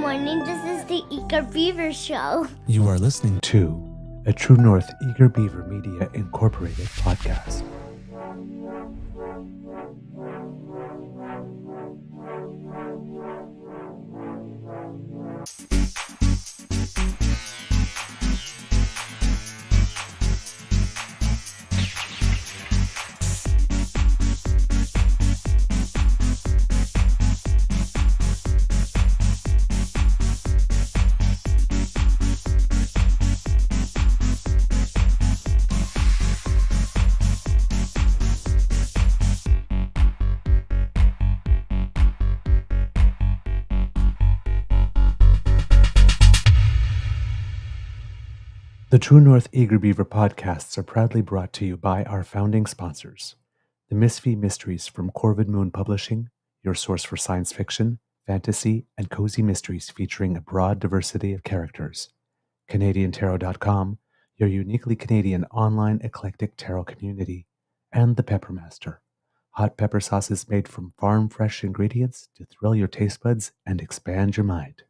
morning. This is the Eager Beaver Show. You are listening to a True North Eager Beaver Media Incorporated podcast. The True North Eager Beaver podcasts are proudly brought to you by our founding sponsors, the Misfit Mysteries from Corvid Moon Publishing, your source for science fiction, fantasy, and cozy mysteries featuring a broad diversity of characters, CanadianTarot.com, your uniquely Canadian online eclectic tarot community, and the Peppermaster, hot pepper sauces made from farm-fresh ingredients to thrill your taste buds and expand your mind.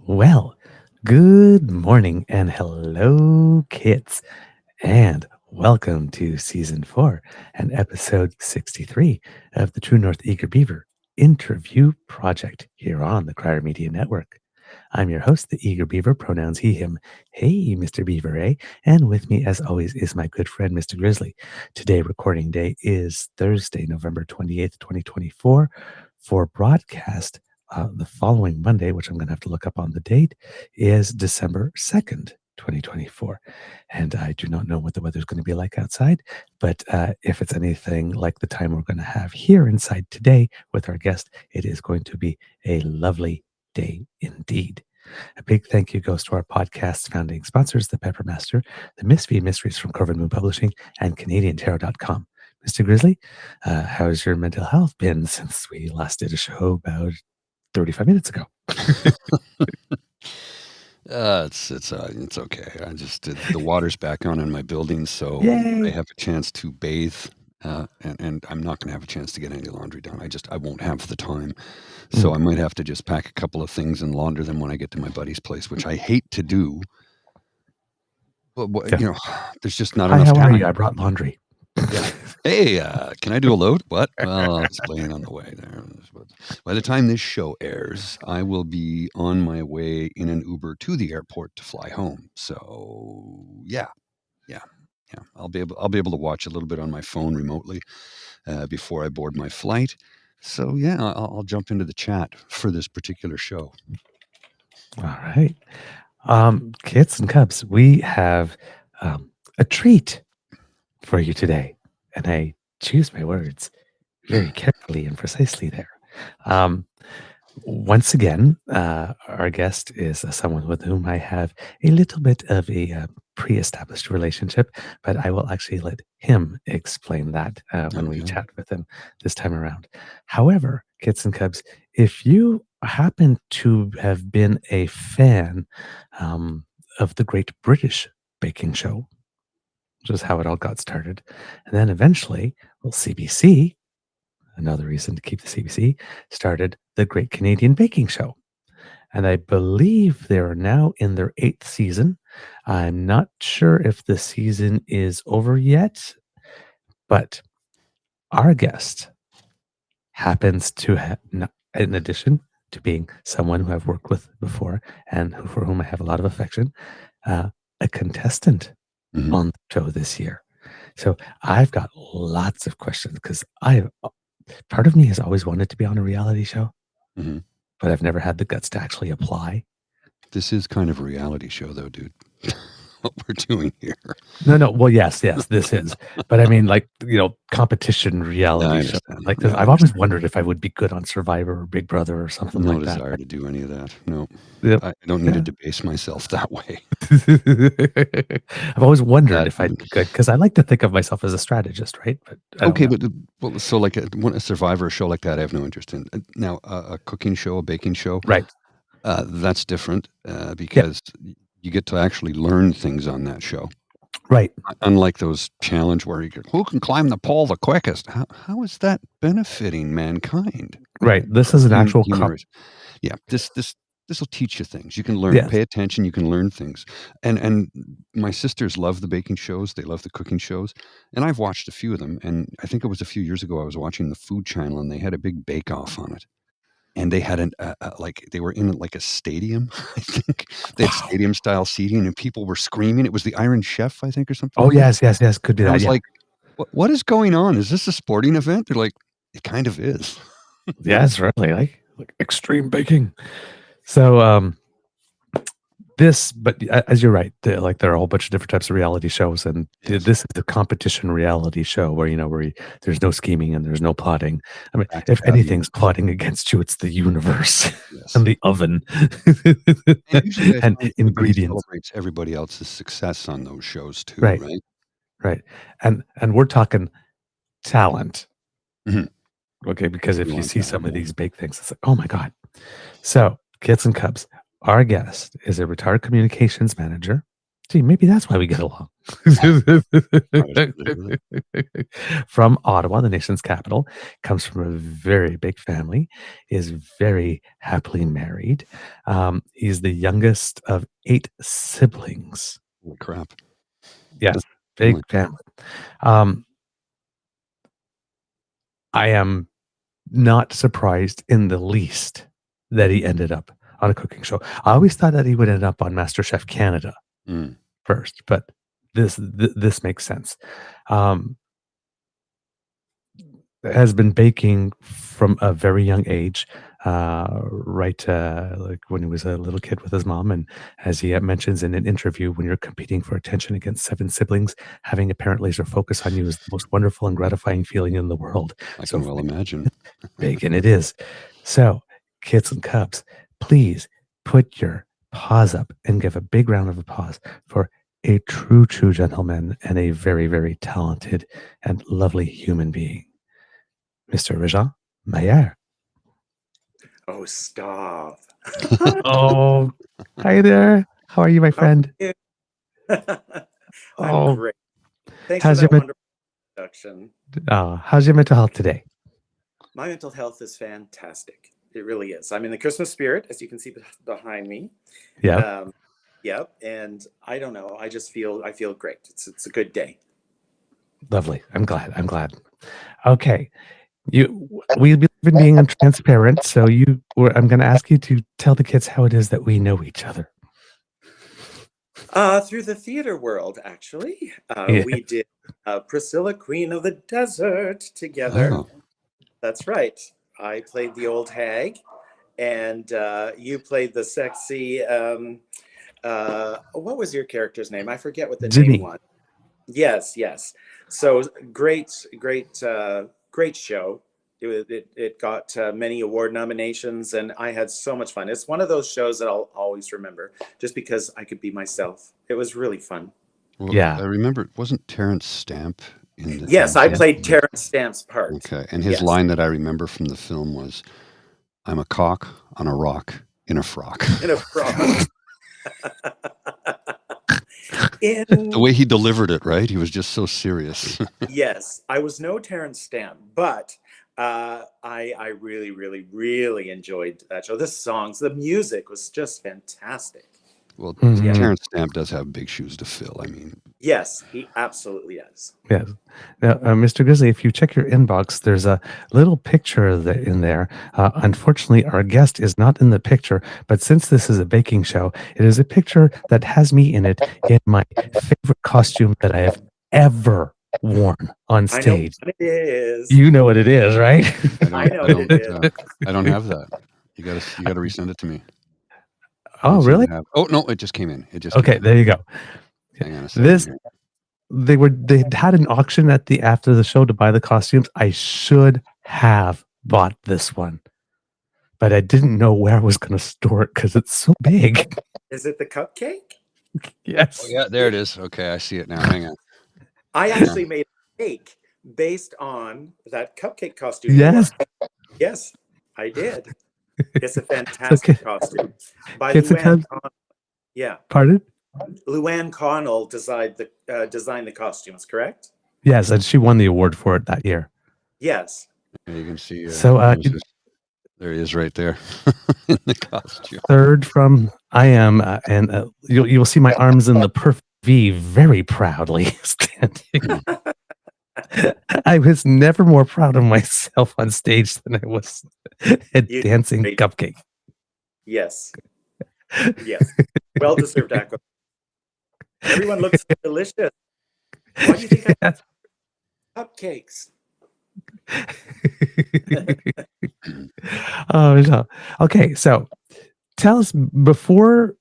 Well, good morning and hello, kids, and welcome to Season 4 and Episode 63 of the True North Eager Beaver Interview Project here on the Crier Media Network. I'm your host, the Eager Beaver, pronouns he, him. Hey, Mr. Beaver, eh? And with me, as always, is my good friend, Mr. Grizzly. Today, recording day is Thursday, November 28th, 2024, for broadcast. The following Monday, which I'm going to have to look up on the date, is December 2nd, 2024. And I do not know what the weather's going to be like outside, but if it's anything like the time we're going to have here inside today with our guest, it is going to be a lovely day indeed. A big thank you goes to our podcast's founding sponsors, the Peppermaster, the Misfit Mysteries from Corvid Moon Publishing, and CanadianTarot.com. Mr. Grizzly, how's your mental health been since we last did a show about 35 minutes ago? It's okay. I just did the water's back on in my building, so Yay! I have a chance to bathe, and I'm not going to have a chance to get any laundry done. I won't have the time, so I might have to just pack a couple of things and launder them when I get to my buddy's place, which I hate to do. But there's just not enough How time. are you? I brought laundry. Yeah. Hey, can I do a load? What? Well, I'll explain on the way there. By the time this show airs, I will be on my way in an Uber to the airport to fly home. So yeah. I'll be able to watch a little bit on my phone remotely before I board my flight. So yeah, I'll jump into the chat for this particular show. All right. Kids and cubs, we have a treat for you today. And I choose my words very carefully and precisely there. Once again, our guest is someone with whom I have a little bit of a pre-established relationship, but I will actually let him explain that when we chat with him this time around. However, kids and cubs, if you happen to have been a fan of the Great British Baking Show, which is how it all got started, and then eventually, CBC, another reason to keep the CBC, started the Great Canadian Baking Show. And I believe they are now in their 8th season. I'm not sure if the season is over yet, but our guest happens to have, in addition to being someone who I've worked with before and for whom I have a lot of affection, a contestant on the show this year. So I've got lots of questions because part of me has always wanted to be on a reality show, but I've never had the guts to actually apply. This is kind of a reality show, though, dude. what we're doing here. No. Well, yes, this is. But I mean, like, competition I reality show. understand. Like Yeah, this, I I've always understand. wondered if I would be good on Survivor or Big Brother or something No like that. desire to do any of that. No, Yep. I don't need to Yeah. debase myself that way. I've always wondered That if I'd be good because I like to think of myself as a strategist, right? But I don't okay, know. but well, so like a Survivor show like that, I have no interest in. Now, a cooking show, a baking show, Right. that's different Yeah. because you get to actually learn things on that show. Right. Unlike those challenge where you go, who can climb the pole the quickest? How is that benefiting mankind? Right. This is an actual Human race. Yeah, this will teach you things. You can learn. Yes. Pay attention. You can learn things. And my sisters love the baking shows. They love the cooking shows. And I've watched a few of them. And I think it was a few years ago I was watching the Food Channel, and they had a big bake off on it. And they had like they were in like a stadium. I think they had Wow. stadium style seating, and people were screaming. It was the Iron Chef, I think, or something. Oh, yes. Could be And I that. was Yeah. like, what is going on? Is this a sporting event? They're like, it kind of is. Yes, really. Like extreme baking. So, but as you're right, there are a whole bunch of different types of reality shows, and Yes. this is the competition reality show where there's no scheming and there's no plotting. I mean, if anything's plotting against you, it's the universe Yes. and the oven And usually and everybody ingredients. celebrates everybody else's success on those shows too, Right. right? Right, and we're talking talent. Mhm. Okay, because if We you want see that, some of yeah. these big things, it's like, oh my God. So, Kits and Cubs, our guest is a retired communications manager. Gee, maybe that's why we get along. From Ottawa, the nation's capital, comes from a very big family, is very happily married. He's the youngest of 8 siblings. Holy crap. Yes, That's big family. family. I am not surprised in the least that he ended up on a cooking show. I always thought that he would end up on MasterChef Canada first, but this makes sense. Has been baking from a very young age, right, like when he was a little kid with his mom. And as he mentions in an interview, when you're competing for attention against 7 siblings, having a parent laser focus on you is the most wonderful and gratifying feeling in the world. I can well imagine. Bacon it is. So, Kits and Cubs, please put your paws up and give a big round of applause for a true gentleman and a very, very talented and lovely human being, Mr. Réjean Mayer. Oh, stop. Oh, hi there. How are you, my friend? I'm great. Thanks how's for that your wonderful introduction. how's your mental health today? My mental health is fantastic. It really is. I'm in the Christmas spirit, as you can see behind me. Yeah. Yep. And I don't know. I feel great. It's a good day. Lovely. I'm glad. Okay. We've been being transparent, so I'm going to ask you to tell the kids how it is that we know each other. Through the theater world, actually. Yeah. We did Priscilla, Queen of the Desert together. Oh. That's right. I played the old hag, and you played the sexy. What was your character's name? I forget what the Jimmy. name was. Yes. So great show. It got many award nominations, and I had so much fun. It's one of those shows that I'll always remember, just because I could be myself. It was really fun. Well, Yeah. I remember it wasn't Terrence Stamp in the Yes, film? I played Terrence Stamp's part. Okay. And his Yes. line that I remember from the film was, I'm a cock on a rock in a frock. In a frock. The way he delivered it, right? He was just so serious. Yes, I was no Terrence Stamp, but I really enjoyed that show. The music was just fantastic. Well, Mhm. Terrence Stamp does have big shoes to fill. I mean, Yes, he absolutely does. Yes. Now, Mr. Grizzly, if you check your inbox, there's a little picture in there. Unfortunately, our guest is not in the picture, but since this is a baking show, it is a picture that has me in it in my favorite costume that I have ever worn on stage. I know what it is. You know what it is, right? I know what it is. I don't have that. You gotta resend it to me. Oh, Let's see really? what happened. Oh no, it just came in. Okay, there you go. Hang on a second. This here. they had an auction after the show to buy the costumes. I should have bought this one, but I didn't know where I was going to store it because it's so big. Is it the cupcake? Yes. Oh, yeah, there it is. Okay, I see it now. Hang on. I actually made a cake based on that cupcake costume. Yes. Yes, I did. It's a fantastic costume. By Luann Connell. Yeah. Pardon? Luann Connell designed the costumes, correct? Yes, and she won the award for it that year. Yes. Yeah, you can see. So there he is right there in the costume. Third from I am, and you'll see my arms in the perfect V very proudly standing. I was never more proud of myself on stage than I was at dancing cupcake. Yes. Yes. Well deserved accolade. Everyone looks delicious. Why do you think I cupcakes? Okay, so tell us, before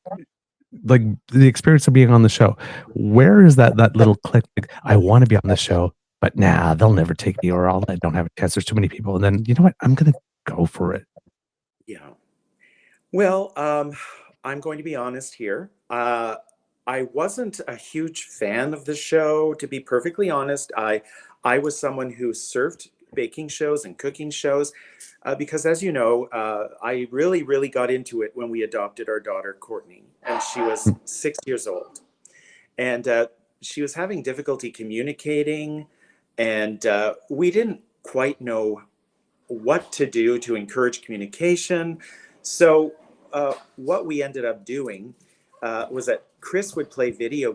like the experience of being on the show, where is that little click? Like, I want to be on the show, but they'll never take me, or I don't have a chance. There's too many people. And then, you know what? I'm gonna go for it. Yeah. Well, I'm going to be honest here. I wasn't a huge fan of the show, to be perfectly honest. I was someone who served baking shows and cooking shows because, as you know, I really got into it when we adopted our daughter, Courtney, and she was 6 years old. And she was having difficulty communicating, and we didn't quite know what to do to encourage communication. So what we ended up doing was that Chris would play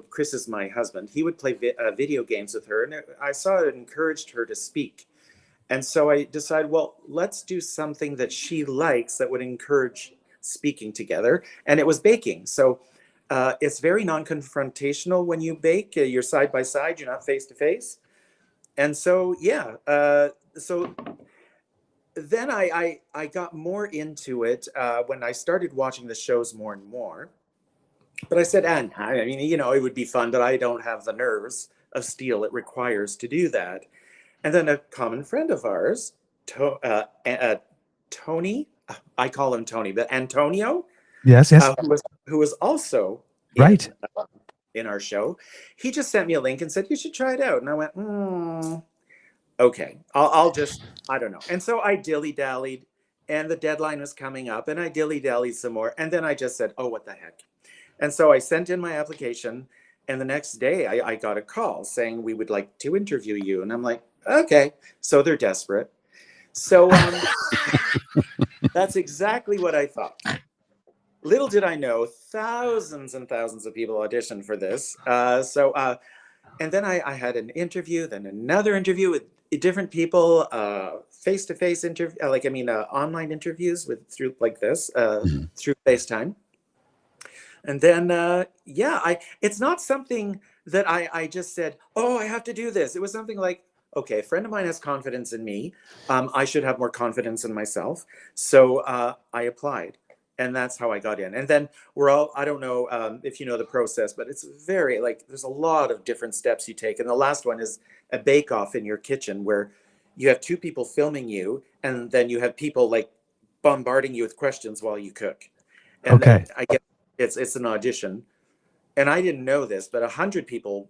Chris is my husband. He would play video games with her, and I saw it encouraged her to speak. And so I decided, well, let's do something that she likes that would encourage speaking together. And it was baking. So it's very non-confrontational when you bake. You're side by side, you're not face to face. And so, yeah, so then I got more into it when I started watching the shows more and more. But I said, and I mean, it would be fun, but I don't have the nerves of steel it requires to do that. And then a common friend of ours, Tony, I call him Tony, but Antonio, yes, who was also right in our show, he just sent me a link and said, you should try it out. And I went, okay, I'll just, I don't know. And so I dilly-dallied, and the deadline was coming up, and I dilly-dallied some more. And then I just said, oh, what the heck? And so I sent in my application, and the next day I got a call saying, we would like to interview you. And I'm like, okay. So they're desperate. So that's exactly what I thought. Little did I know, thousands and thousands of people auditioned for this. And then I had an interview, then another interview with different people, face-to-face interview, online interviews through like this, through FaceTime. And then, it's not something that I just said, oh, I have to do this. It was something like, okay, a friend of mine has confidence in me. I should have more confidence in myself. So I applied, and that's how I got in. And then I don't know if you know the process, but it's very, there's a lot of different steps you take. And the last one is a bake-off in your kitchen where you have two people filming you, and then you have people bombarding you with questions while you cook. And then I guess it's an audition. And I didn't know this, but 100 people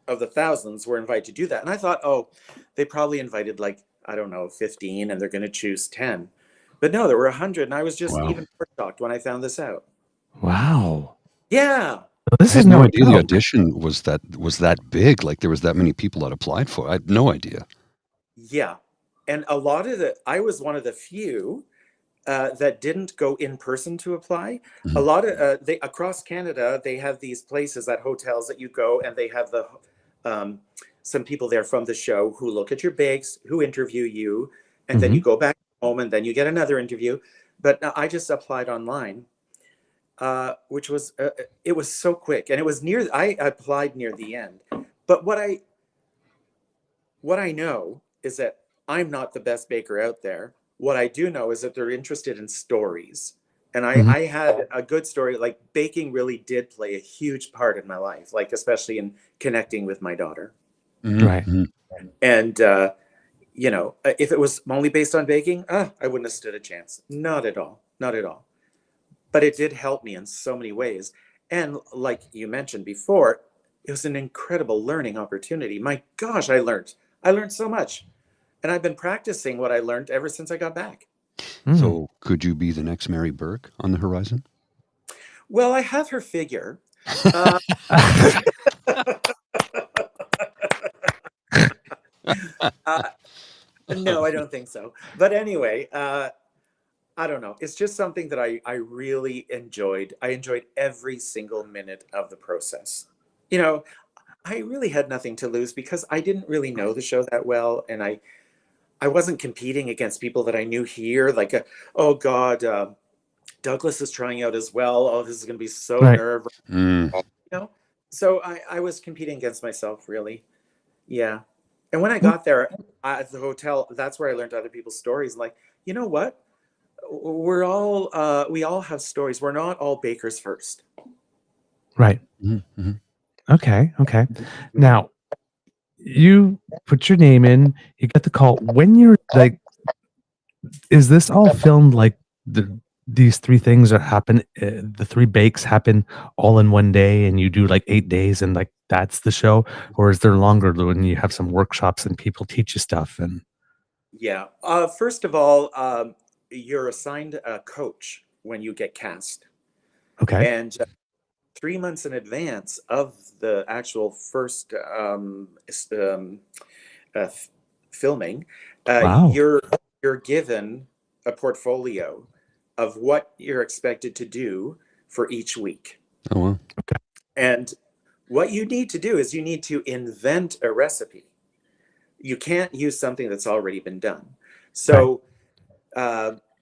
of the thousands were invited to do that. And I thought, oh, they probably invited 15, and they're going to choose 10. But no, there were 100, and I was just even more shocked when I found this out. Wow. Yeah. This I is had no idea the audition was that big. Like there was that many people that applied for it. I had no idea. Yeah. And a lot of I was one of the few that didn't go in person to apply. A lot of across Canada, they have these places at hotels that you go, and they have some people there from the show who look at your bakes, who interview you, and then you go back home, and then you get another interview. But I just applied online, which was it was so quick, and it was I applied near the end. But what I know is that I'm not the best baker out there. What I do know is that they're interested in stories. And Mhm. I had a good story. Like baking really did play a huge part in my life, like especially in connecting with my daughter. Right. Mm-hmm. And if it was only based on baking, I wouldn't have stood a chance. Not at all. Not at all. But it did help me in so many ways. And like you mentioned before, it was an incredible learning opportunity. My gosh, I learned. I learned so much. And I've been practicing what I learned ever since I got back. Mm. So could you be the next Mary Burke on the horizon? Well, I have her figure. Uh, uh, no, I don't think so. But anyway, I don't know. It's just something that I really enjoyed. I enjoyed every single minute of the process. You know, I really had nothing to lose because I didn't really know the show that well, and I wasn't competing against people that I knew here. Like, oh God, Douglas is trying out as well. Oh, this is going to be so Right. nerve. Mm. So I was competing against myself, really. Yeah. And when I got there at the hotel, that's where I learned other people's stories. Like, you know what? We all have stories. We're not all bakers first. Right. Mm-hmm. Okay. Okay. Now, you put your name in, you get the call. When you're like, is this all filmed like these three things that happen? The three bakes happen all in one day, and you do like 8 days, and like that's the show, or is there longer when you have some workshops and people teach you stuff? And Yeah. First of all, you're assigned a coach when you get cast. okay, And 3 months in advance of the actual first filming, wow, you're given a portfolio of what you're expected to do for each week. Oh, well. And what you need to do is you need to invent a recipe. You can't use something that's already been done. So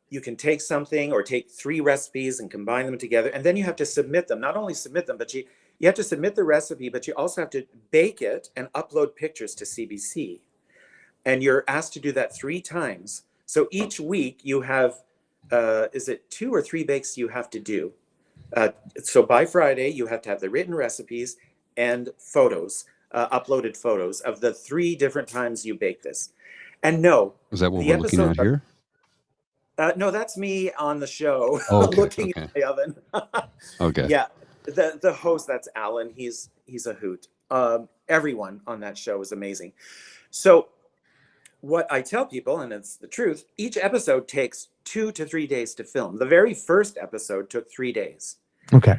you can take something or take 3 recipes and combine them together, and then you have to submit them. Not only submit them, but you have to submit the recipe, but you also have to bake it and upload pictures to CBC. And you're asked to do that 3 times. So each week you have, is it 2 or 3 bakes you have to do? So by Friday, you have to have the written recipes and photos, uploaded photos of the 3 different times you bake this. And no, Is that what the we're looking episodes at here? no, that's me on the show Okay, looking okay. at the oven. Okay. Yeah, the host, that's Alan. He's a hoot. Everyone on that show is amazing. So what I tell people, and it's the truth, each episode takes 2 to 3 days to film. The very first episode took 3 days. okay,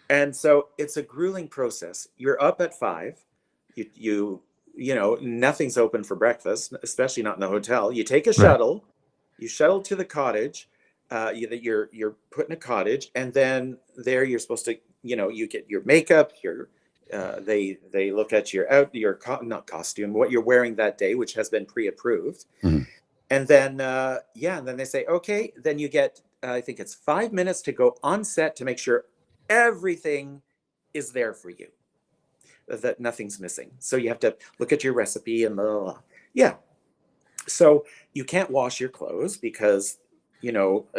And so it's a grueling process. You're up at 5. Nothing's open for breakfast, especially not in the hotel. You take a shuttle, you shuttle to the cottage. You're put in a cottage, and then there you're supposed to, you get your makeup, they look at not costume, what you're wearing that day, which has been pre-approved. Mhm. And then and then they say, okay, then you get I think it's 5 minutes to go on set to make sure everything is there for you, that nothing's missing. So you have to look at your recipe and blah, blah, blah. Yeah. So you can't wash your clothes because,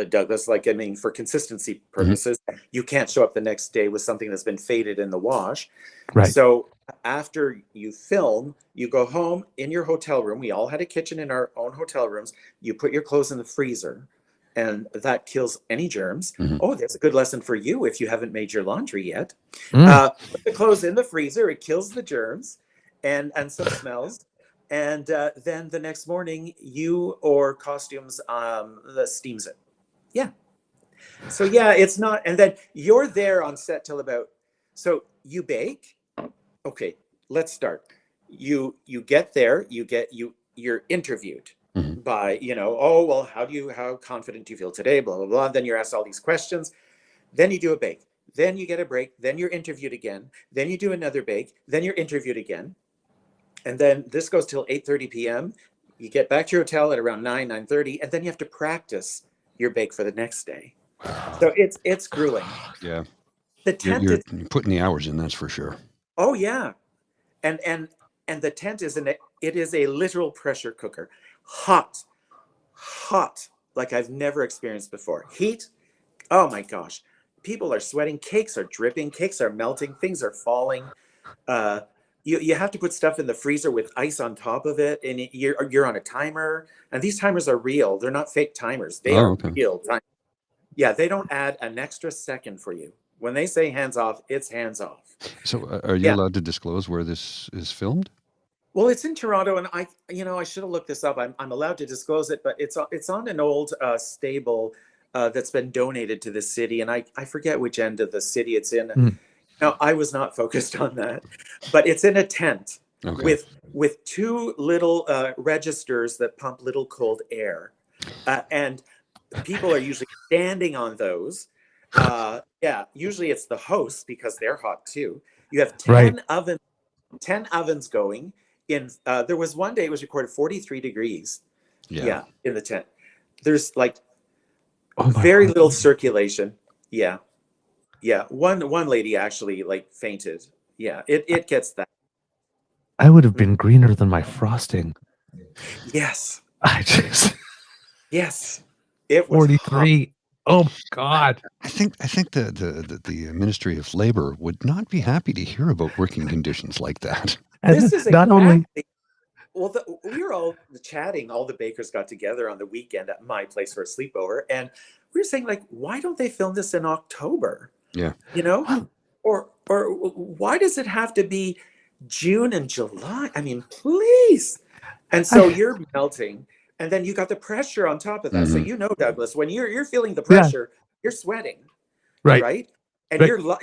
Douglas, for consistency purposes, you can't show up the next day with something that's been faded in the wash. right, So after you film, you go home in your hotel room. We all had a kitchen in our own hotel rooms. You put your clothes in the freezer, and that kills any germs. Mhm. Oh, that's a good lesson for you if you haven't made your laundry yet. Mm. Put the clothes in the freezer. It kills the germs and some smells. And then the next morning, you or costumes steams it. Yeah. So yeah, it's not. And then you're there on set till about. So you bake. Okay, let's start. You get there. You're interviewed Mhm. by Oh well, how confident do you feel today? Blah blah blah. Then you're asked all these questions. Then you do a bake. Then you get a break. Then you're interviewed again. Then you do another bake. Then you're interviewed again. And then this goes till 8:30 p.m. You get back to your hotel at around 9:30, and then you have to practice your bake for the next day. So it's grueling. Yeah. The tent You're is putting the hours in, that's for sure. oh yeah, and the tent it is a literal pressure cooker, hot, like I've never experienced before. Heat, Oh my gosh. People are sweating. Cakes are dripping. Cakes are melting. Things are falling. Uh, you have to put stuff in the freezer with ice on top of it, and you're on a timer. And these timers are real. They're not fake timers. They Oh, are okay. real time. Yeah, they don't add an extra second for you. When they say hands off, it's hands off. So, are you Yeah. allowed to disclose where this is filmed? Well, it's in Toronto, and I should have looked this up. I'm allowed to disclose it, but it's on an old stable that's been donated to the city, and I forget which end of the city it's in. Mm. Now, I was not focused on that, but it's in a tent Okay. with two little registers that pump little cold air, and people are usually standing on those. Yeah, usually it's the host because they're hot too. You have 10 Right. 10 ovens going. There was one day it was recorded 43 degrees. Yeah. In the tent. There's like Oh my very word. little circulation. Yeah. One lady actually like fainted. Yeah, it gets that. I would have been greener than my frosting. Yes. Yes. It was 43. Oh God. I think the Ministry of Labor would not be happy to hear about working conditions like that. And This is not only well, we were all chatting. All the bakers got together on the weekend at my place for a sleepover, and we were saying, like, why don't they film this in October? Yeah. You know, or why does it have to be June and July? I mean, please. And so you're melting, and then you got the pressure on top of that. So you know, Douglas, when you're feeling the pressure, you're sweating, right? And Right. you're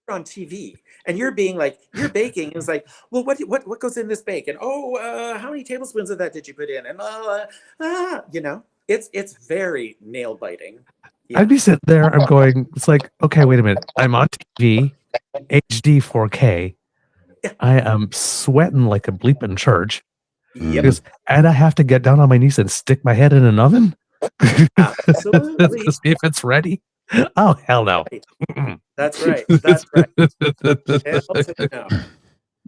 on TV, and you're being like, you're baking. And it's like, well, what goes in this bake? And how many tablespoons of that did you put in? And you know, it's very nail biting. Yeah. I'd be sitting there. I'm going. It's like, okay, wait a minute. I'm on TV, HD 4K. I am sweating like a bleeping church. Yep. And I have to get down on my knees and stick my head in an oven. Absolutely. To see if it's ready. Oh hell no. That's right. That's right. Hell to no.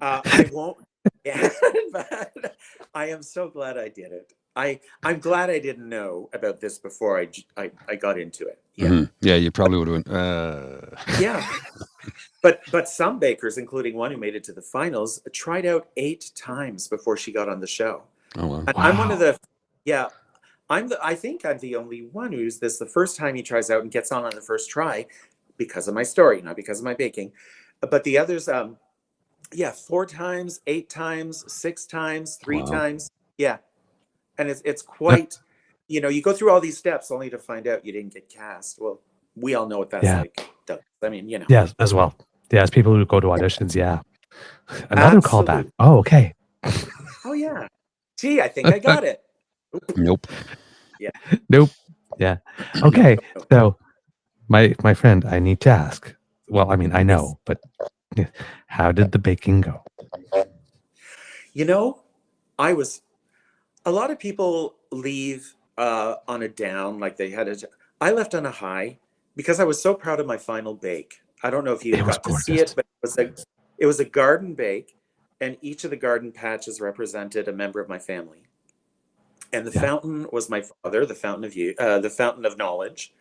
I won't. Yeah, but I am so glad I did it. I'm glad I didn't know about this before I got into it. Yeah. Yeah, you probably would have went. Yeah. But some bakers, including one who made it to the finals, tried out 8 times before she got on the show. Oh wow. And I'm one of the I think I'm the only one who's this the first time he tries out and gets on the first try because of my story, not because of my baking. But the others 4 times, 8 times, 6 times, 3 times. Yeah. And it's quite, you know, you go through all these steps only to find out you didn't get cast. Well, we all know what that's like. I mean, you know. Yes, as well. Yes, people who go to auditions, yeah. Another callback. Oh, okay. Oh yeah. Gee, I think I got it. Nope. Yeah. Nope. Yeah. Okay. So my friend, I need to ask. Well, I mean, I know, but how did the baking go? You know, a lot of people leave on a down, like they had I left on a high because I was so proud of my final bake. I don't know if you got to see it, but it was a garden bake, and each of the garden patches represented a member of my family. And the fountain was my father, the fountain of the fountain of knowledge.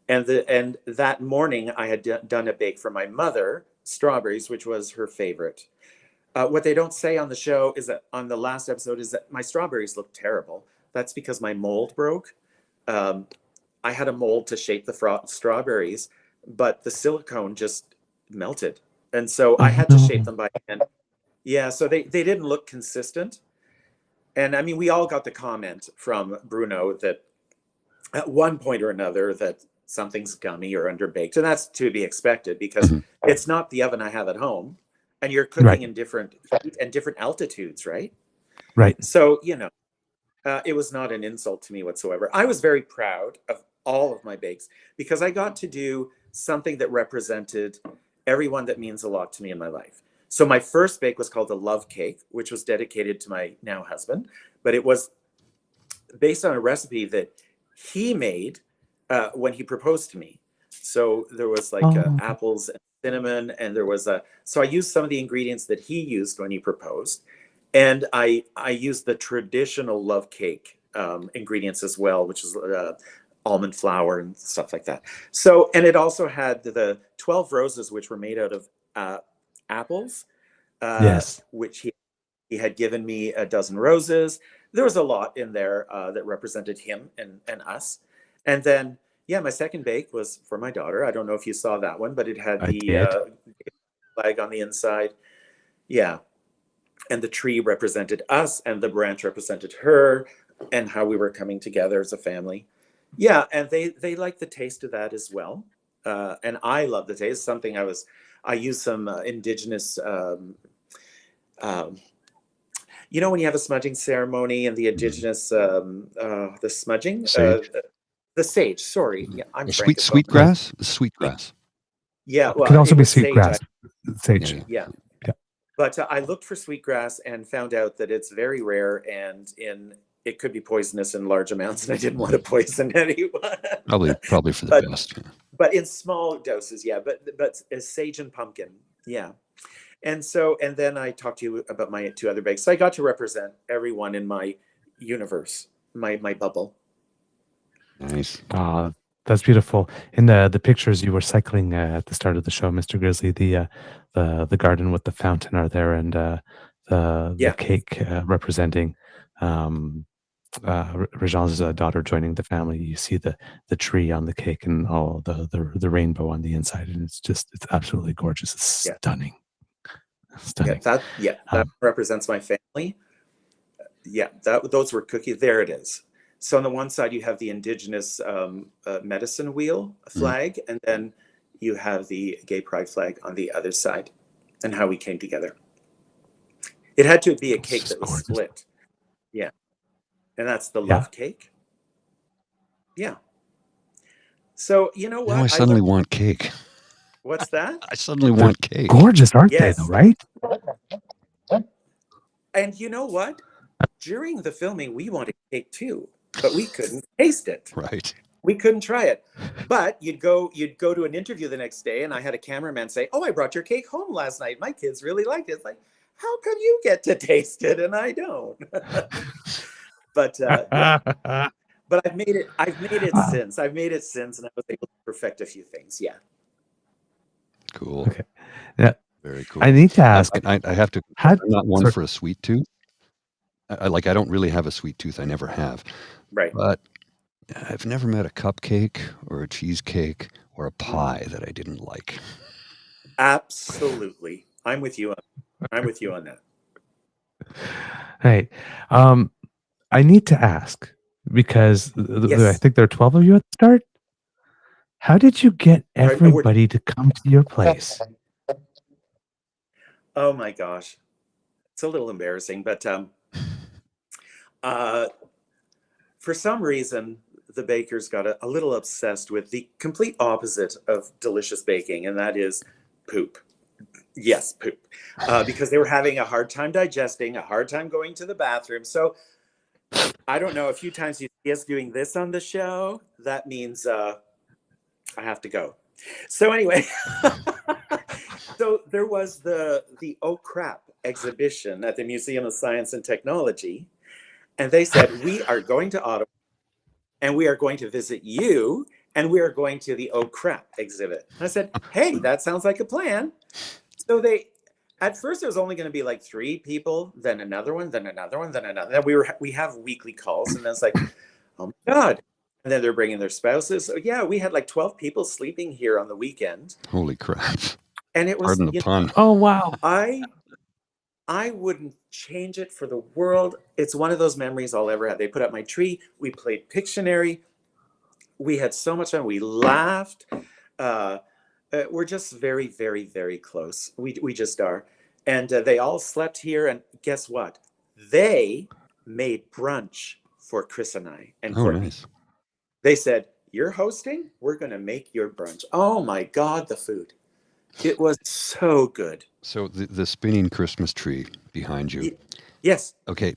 And that morning I had done a bake for my mother, strawberries, which was her favorite. What they don't say on the show is that on the last episode is that my strawberries look terrible. That's because my mold broke. I had a mold to shape the strawberries, but the silicone just melted. And so I had to shape them by hand. Yeah, so they didn't look consistent. And I mean, we all got the comment from Bruno that at one point or another that something's gummy or underbaked. And that's to be expected because it's not the oven I have at home. And you're cooking in different heat and different altitudes, right? Right. So, you know, it was not an insult to me whatsoever. I was very proud of all of my bakes because I got to do something that represented everyone that means a lot to me in my life. So my first bake was called the Love Cake, which was dedicated to my now husband, but it was based on a recipe that he made when he proposed to me. So there was like apples and cinnamon, and there was so I used some of the ingredients that he used when he proposed, and I used the traditional love cake ingredients as well, which is almond flour and stuff like that. So, and it also had the 12 roses, which were made out of apples, Yes. which he had given me a dozen roses. There was a lot in there that represented him and us. And then, yeah, my second bake was for my daughter. I don't know if you saw that one, but it had I the did. flag on the inside. Yeah. And the tree represented us, and the branch represented her, and how we were coming together as a family. Yeah, and they like the taste of that as well. And I love the taste. Something I used some indigenous, you know, when you have a smudging ceremony and the indigenous, the smudging, Sage. the sage. Sorry, yeah, I'm Well, Frank as well. sweetgrass? Sweetgrass. Yeah, It well, could also it be was sage. sweetgrass. Sage. Yeah. Yeah. Yeah. But I looked for sweetgrass and found out that it's very rare, and it could be poisonous in large amounts, and I didn't want to poison anyone. Probably for the best. Yeah. But in small doses, yeah. But as sage and pumpkin, yeah. And then I talked to you about my two other bakes. So I got to represent everyone in my universe, my bubble. Nice. That's beautiful. In the pictures you were cycling at the start of the show, Mr. Grizzly, the garden with the fountain are there, and the cake representing Réjean's daughter joining the family. You see the tree on the cake and all the rainbow on the inside, and it's absolutely gorgeous. It's stunning. Stunning. That represents my family. Yeah, those were cookies. There it is. So on the one side, you have the indigenous medicine wheel flag, and then you have the gay pride flag on the other side, and how we came together. It had to be a cake that was split. Yeah. And that's the love cake. Yeah. So, you know what? Now I suddenly want cake. What's that? I suddenly want cake. Gorgeous, aren't they, though, right? And you know what? During the filming, we wanted cake too, but we couldn't taste it. Right. We couldn't try it. But you'd go to an interview the next day, and I had a cameraman say, "Oh, I brought your cake home last night. My kids really liked it." It's like, how come you get to taste it and I don't? But I've made it since. I've made it since, and I was able to perfect a few things. Yeah. Cool. Okay. Yeah. Very cool. I need to ask. I have to. I'm not one for a sweet tooth. I don't really have a sweet tooth. I never have. Right. But I've never met a cupcake or a cheesecake or a pie that I didn't like. Absolutely. I'm with you on that. Hey, I need to ask, because I think there are 12 of you at the start. How did you get everybody to come to your place? Oh my gosh. It's a little embarrassing, but for some reason, the bakers got a little obsessed with the complete opposite of delicious baking, and that is poop. Yes, poop. Because they were having a hard time digesting, a hard time going to the bathroom. So I don't know, a few times you see us doing this on the show, that means I have to go. So anyway, so there was the Oh Crap exhibition at the Museum of Science and Technology. And they said, we are going to Ottawa, and we are going to visit you, and we are going to the Oh Crap exhibit. And I said, hey, that sounds like a plan. So at first it was only going to be like 3 people, then another one, then another one, then another. Then we have weekly calls, and then it's like, oh my God. And then they're bringing their spouses. So yeah, we had like 12 people sleeping here on the weekend. Holy crap. And it was, pardon the pun. Oh, wow. I wouldn't change it for the world. It's one of those memories I'll ever have. They put up my tree. We played Pictionary. We had so much fun. We laughed. We're just very, very, very close. We just are. And they all slept here. And guess what? They made brunch for Chris and I. And Courtney. Nice. They said, you're hosting? We're going to make your brunch. Oh, my God, the food. It was so good. So the spinning Christmas tree behind you. Yes. Okay.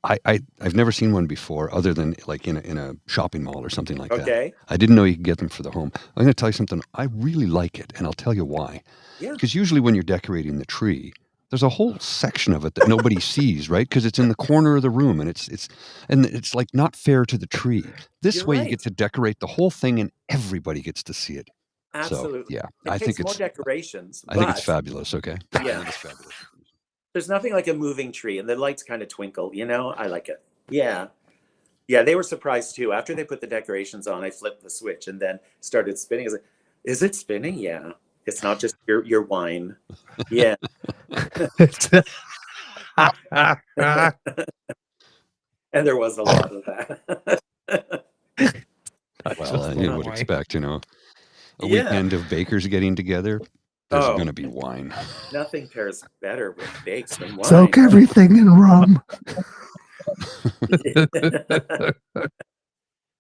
I've never seen one before, other than like in a shopping mall or something like that. Okay. I didn't know you could get them for the home. I'm going to tell you something. I really like it, and I'll tell you why. Yeah. Because usually when you're decorating the tree, There's a whole section of it that nobody sees, right? Because it's in the corner of the room, and it's like not fair to the tree. This You're way, you right. get to decorate the whole thing, and everybody gets to see it. Absolutely. So, yeah, It I takes think more it's decorations, I think it's but fabulous. Okay, I yeah, think it's fabulous. there's nothing like a moving tree, and the lights kind of twinkle. I like it. Yeah. Yeah, they were surprised too. After they put the decorations on, I flipped the switch and then started spinning. I was like, is it spinning? Yeah. It's not just your wine. Yeah. And there was a lot of that. Well, you would expect, a Yeah. weekend of bakers getting together. There's going to be wine. Nothing pairs better with bakes than wine. Soak everything in rum.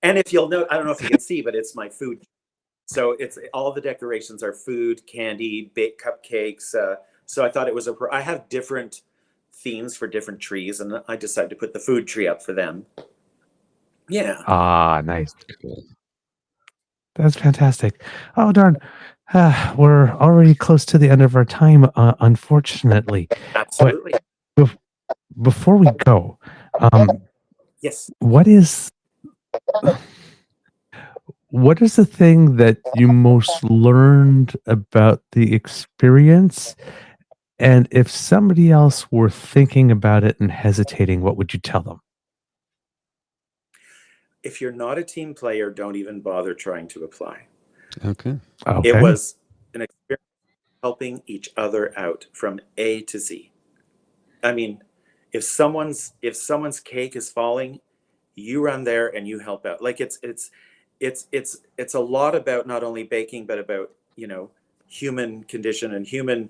And if you'll note, I don't know if you can see, but it's my food. So it's all the decorations are food, candy, baked cupcakes. So I thought it was I have different themes for different trees, and I decided to put the food tree up for them. Yeah. Ah, nice. Cool. That's fantastic. Oh, darn. We're already close to the end of our time, unfortunately. Absolutely. But before we go, Yes. what is the thing that you most learned about the experience? And if somebody else were thinking about it and hesitating, what would you tell them? If you're not a team player, don't even bother trying to apply. Okay. Okay. It was an experience helping each other out from A to Z. I mean, if someone's cake is falling, you run there and you help out. Like it's a lot about not only baking, but about, human condition and human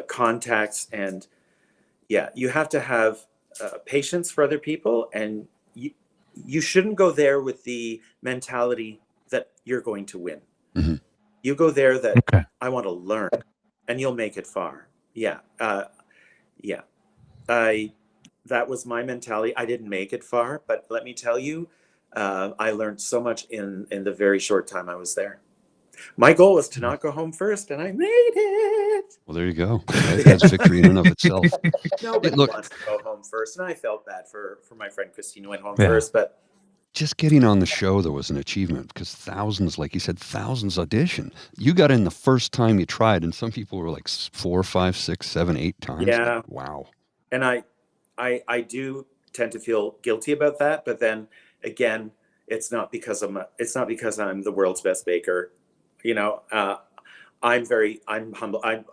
contacts. And yeah, you have to have patience for other people, and you shouldn't go there with the mentality that you're going to win. Mm-hmm. You go there that Okay. I want to learn, and you'll make it far. Yeah. That was my mentality. I didn't make it far, but let me tell you, I learned so much in the very short time I was there. My goal was to not go home first, and I made it. Well, there you go. That's victory in and of itself. Nobody wants to go home first, and I felt bad for my friend Christine who went home Yeah. first, but just getting on the show, there was an achievement, because thousands, like you said, thousands audition. You got in the first time you tried, and some people were like 4, 5, 6, 7, 8 times. Yeah. Like, wow. And I do tend to feel guilty about that, but then again, it's not because I'm the world's best baker. I'm humble. I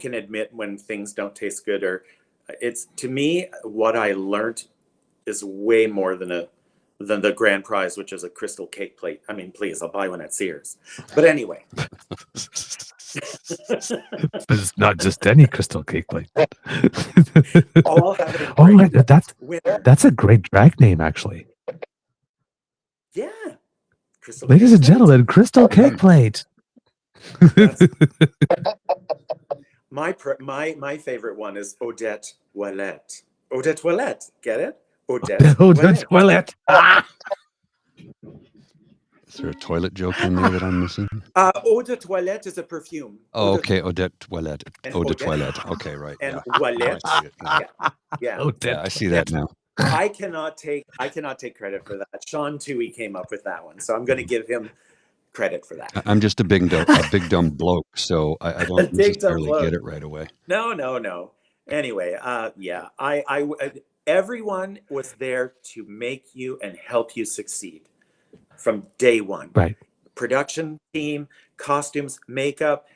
can admit when things don't taste good, or it's, to me, what I learned is way more than the grand prize, which is a crystal cake plate. I mean, please, I'll buy one at Sears. But anyway. It's not just any crystal cake plate. I'll have it in Oh, right, winter. that's a great drag name, actually. Yeah. Crystal Ladies cake and gentlemen, crystal cake plate. My favorite one is Odette Toilette. Odette Toilette, get it? Odette Toilette. Is there a toilet joke in there that I'm missing? Eau de Toilette is a perfume. Oh, okay. Odette Toilette. Eau de Toilette. Okay, right. And Yeah. Toilette. I see it, yeah. Yeah. Yeah, I see that now. I cannot take credit for that. Sean Toohey came up with that one, so I'm going to give him credit for that. I'm just a big dumb bloke, so I don't necessarily get it right away. No. Anyway, yeah, I everyone was there to make you and help you succeed from day one. Right. Production team, costumes, makeup,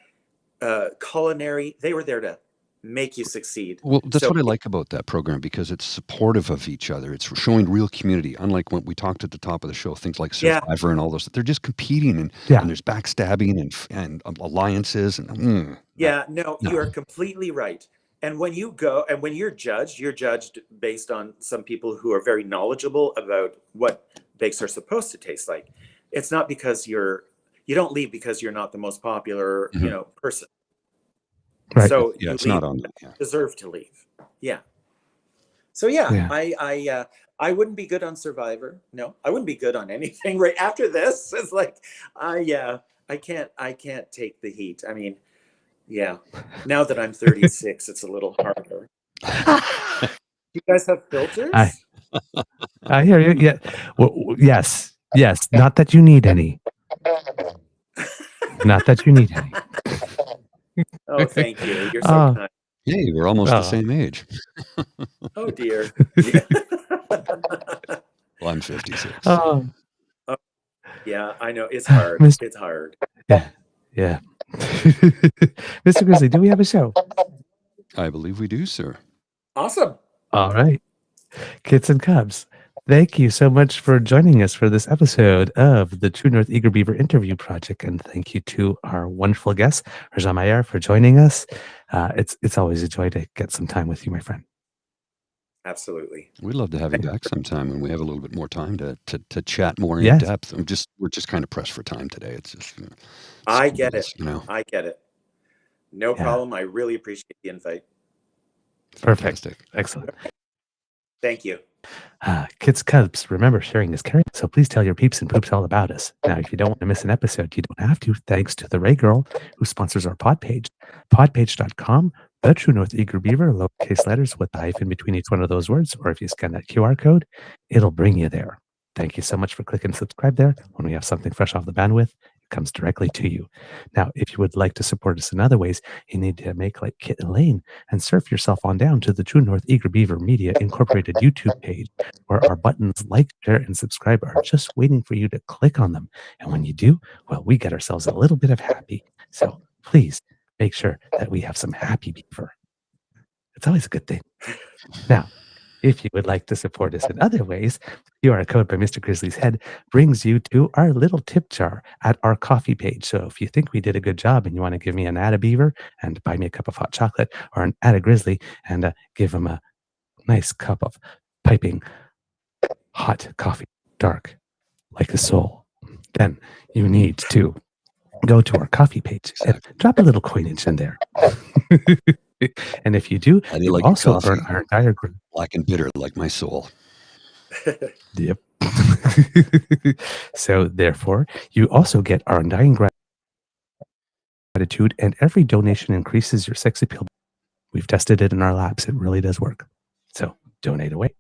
culinary, they were there to make you succeed. Well, that's what I like about that program, because it's supportive of each other. It's showing real community, unlike when we talked at the top of the show, things like Survivor and all those. They're just competing, and there's backstabbing and alliances. And you are completely right. And when you go, and when you're judged based on some people who are very knowledgeable about what bakes are supposed to taste like. It's not because you don't leave because you're not the most popular, person. Right. So it's not on that. Yeah. Deserve to leave. Yeah. So I wouldn't be good on Survivor. No, I wouldn't be good on anything right after this. It's like, I can't take the heat. I mean, Yeah. Now that I'm 36, it's a little harder. You guys have filters? I hear you. Yeah. Well, yes. Yes. Not that you need any. Not that you need any. Oh, thank you. You're so kind. Hey, we're almost the same age. Oh, dear. Well, I'm 56. Yeah, I know. It's hard. It's hard. Yeah. Yeah. Mr. Grizzly, do we have a show? I believe we do, sir. Awesome. All right. Kits and Cubs, thank you so much for joining us for this episode of the True North Eager Beaver Interview Project. And thank you to our wonderful guest, Réjean Mayer, for joining us. It's always a joy to get some time with you, my friend. Absolutely. We'd love to have you back sometime when we have a little bit more time to chat more in depth. We're just kind of pressed for time today. It's just I get it. I get it. No problem. I really appreciate the invite. Perfect. Fantastic. Excellent. Thank you. Kids Cubs, remember, sharing is caring. So please tell your peeps and poops all about us. Now, if you don't want to miss an episode, you don't have to, thanks to the Ray Girl, who sponsors our pod page. Podpage.com, the True North Eager Beaver, lowercase letters with a hyphen between each one of those words, or if you scan that QR code, it'll bring you there. Thank you so much for clicking subscribe there. When we have something fresh off the bandwidth, it comes directly to you. Now, if you would like to support us in other ways, you need to make like Kit and Lane and surf yourself on down to the True North Eager Beaver Media Incorporated YouTube page, where our buttons like, share, and subscribe are just waiting for you to click on them. And when you do, well, we get ourselves a little bit of happy. So please make sure that we have some happy beaver. It's always a good thing. Now, if you would like to support us in other ways, the QR code by Mr. Grizzly's head brings you to our little tip jar at our coffee page. So if you think we did a good job and you want to give me an add a beaver and buy me a cup of hot chocolate, or an add a Grizzly and give him a nice cup of piping hot coffee, dark like the soul, then you need to go to our coffee page and drop a little coinage in there. And if you do, you like also earn our entire group. Black and bitter like my soul. Yep. So therefore, you also get our undying gratitude, and every donation increases your sex appeal. We've tested it in our labs. It really does work. So donate away.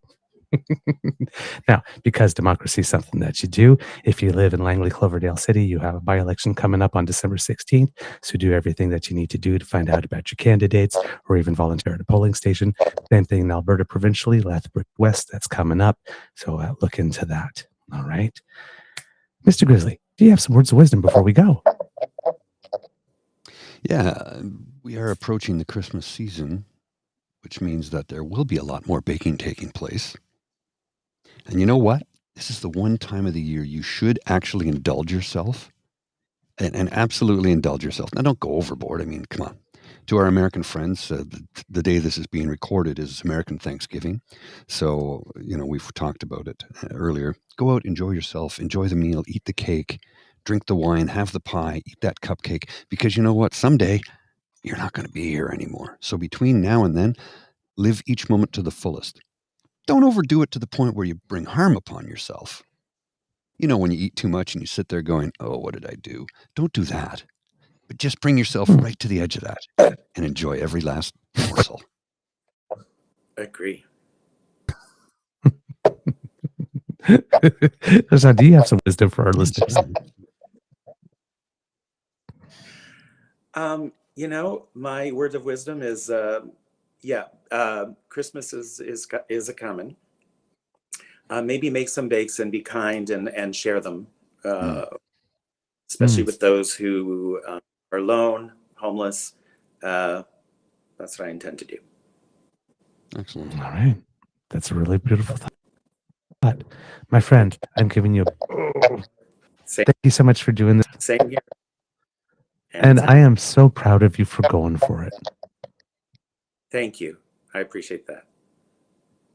Now, because democracy is something that you do, if you live in Langley, Cloverdale City, you have a by-election coming up on December 16th. So do everything that you need to do to find out about your candidates, or even volunteer at a polling station. Same thing in Alberta provincially, Lethbridge West, that's coming up. So look into that. All right. Mr. Grizzly, do you have some words of wisdom before we go? Yeah, we are approaching the Christmas season, which means that there will be a lot more baking taking place. And you know what? This is the one time of the year you should actually indulge yourself and absolutely indulge yourself. Now, don't go overboard. I mean, come on. To our American friends, the day this is being recorded is American Thanksgiving. So, we've talked about it earlier. Go out, enjoy yourself, enjoy the meal, eat the cake, drink the wine, have the pie, eat that cupcake. Because you know what? Someday you're not going to be here anymore. So between now and then, live each moment to the fullest. Don't overdo it to the point where you bring harm upon yourself. When you eat too much and you sit there going, oh, what did I do? Don't do that. But just bring yourself right to the edge of that and enjoy every last morsel. Agree. So do you have some wisdom for our listeners? My word of wisdom is, Christmas is a coming. Maybe make some bakes and be kind and share them, especially with those who are alone, homeless. That's what I intend to do. Excellent. All right. That's a really beautiful thought. My friend, I'm giving you thank you so much for doing this. Same here. And I am so proud of you for going for it. Thank you. I appreciate that.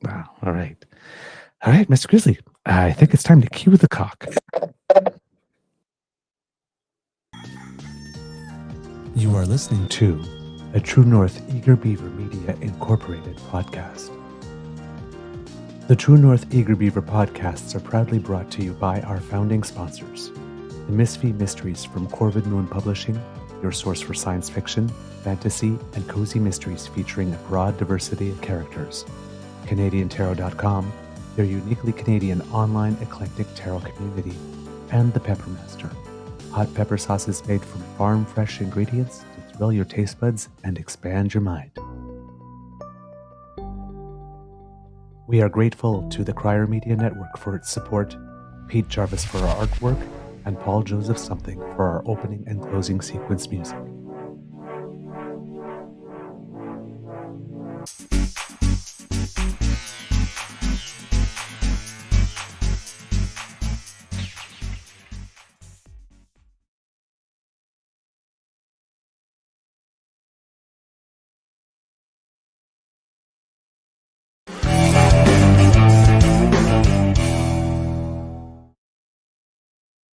Wow. All right. All right, Mr. Grizzly, I think it's time to cue the cock. You are listening to a True North Eager Beaver Media Incorporated podcast. The True North Eager Beaver podcasts are proudly brought to you by our founding sponsors, the Misfit Mysteries from Corvid Moon Publishing, your source for science fiction, fantasy, and cozy mysteries featuring a broad diversity of characters. CanadianTarot.com, their uniquely Canadian online eclectic tarot community, and the Peppermaster, hot pepper sauces made from farm-fresh ingredients to thrill your taste buds and expand your mind. We are grateful to the Crier Media Network for its support, Pete Jarvis for our artwork, and Paul Joseph Something for our opening and closing sequence music.